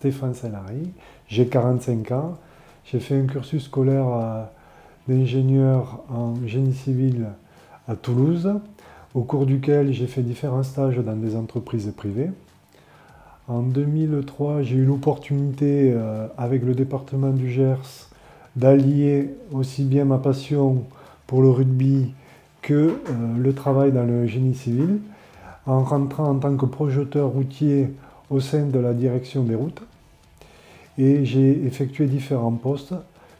Stéphane Saint-Lary, j'ai 45 ans, j'ai fait un cursus scolaire d'ingénieur en génie civil à Toulouse, au cours duquel j'ai fait différents stages dans des entreprises privées. En 2003, j'ai eu l'opportunité, avec le département du Gers, d'allier aussi bien ma passion pour le rugby que le travail dans le génie civil, en rentrant en tant que projeteur routier au sein de la direction des routes. Et j'ai effectué différents postes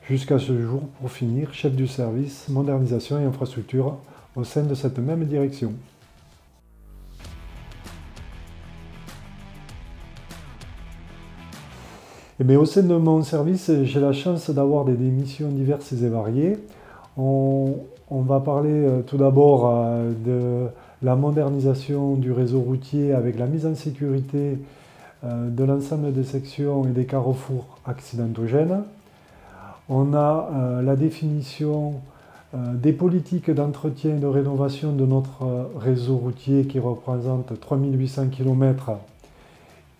jusqu'à ce jour pour finir chef du service modernisation et infrastructure au sein de cette même direction. Et bien, au sein de mon service, j'ai la chance d'avoir des missions diverses et variées. On va parler tout d'abord de la modernisation du réseau routier avec la mise en sécurité de l'ensemble des sections et des carrefours accidentogènes. On a la définition des politiques d'entretien et de rénovation de notre réseau routier qui représente 3800 km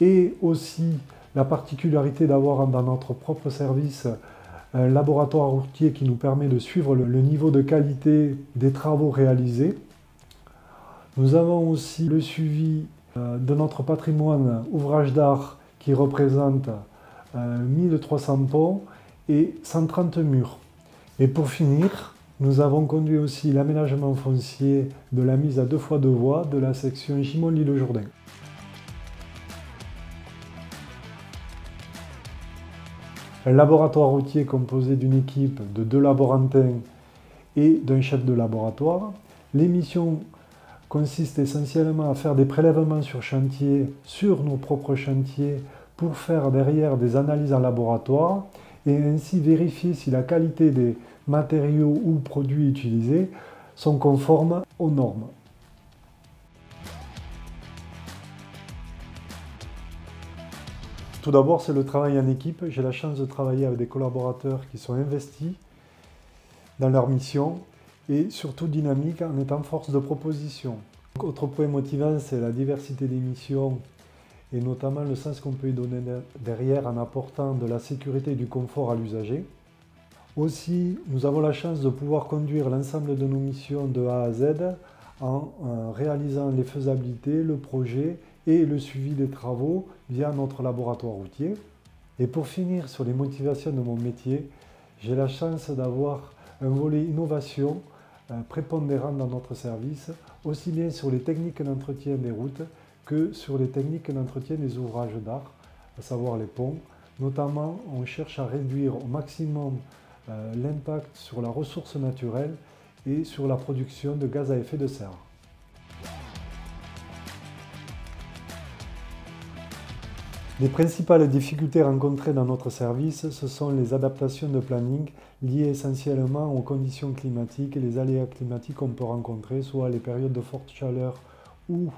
et aussi la particularité d'avoir dans notre propre service un laboratoire routier qui nous permet de suivre le niveau de qualité des travaux réalisés. Nous avons aussi le suivi de notre patrimoine ouvrage d'art qui représente 1300 ponts et 130 murs. Et pour finir, nous avons conduit aussi l'aménagement foncier de la mise à 2x2 voies de la section Gimont-l'Île-Jourdain. Un laboratoire routier composé d'une équipe de 2 laborantins et d'un chef de laboratoire. Les missions consistent essentiellement à faire des prélèvements sur chantier, sur nos propres chantiers, pour faire derrière des analyses en laboratoire et ainsi vérifier si la qualité des matériaux ou produits utilisés sont conformes aux normes. Tout d'abord, c'est le travail en équipe. J'ai la chance de travailler avec des collaborateurs qui sont investis dans leur mission et surtout dynamiques en étant force de proposition. Autre point motivant, c'est la diversité des missions et notamment le sens qu'on peut y donner derrière en apportant de la sécurité et du confort à l'usager. Aussi, nous avons la chance de pouvoir conduire l'ensemble de nos missions de A à Z en réalisant les faisabilités, le projet et le suivi des travaux via notre laboratoire routier. Et pour finir sur les motivations de mon métier, j'ai la chance d'avoir un volet innovation prépondérant dans notre service, aussi bien sur les techniques d'entretien des routes que sur les techniques d'entretien des ouvrages d'art, à savoir les ponts. Notamment, on cherche à réduire au maximum l'impact sur la ressource naturelle et sur la production de gaz à effet de serre. Les principales difficultés rencontrées dans notre service, ce sont les adaptations de planning liées essentiellement aux conditions climatiques et les aléas climatiques qu'on peut rencontrer, soit les périodes de forte chaleur ou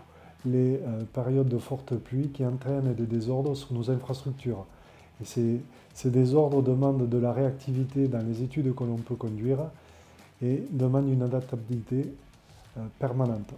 les périodes de forte pluie qui entraînent des désordres sur nos infrastructures. Et ces désordres demandent de la réactivité dans les études que l'on peut conduire et demandent une adaptabilité permanente.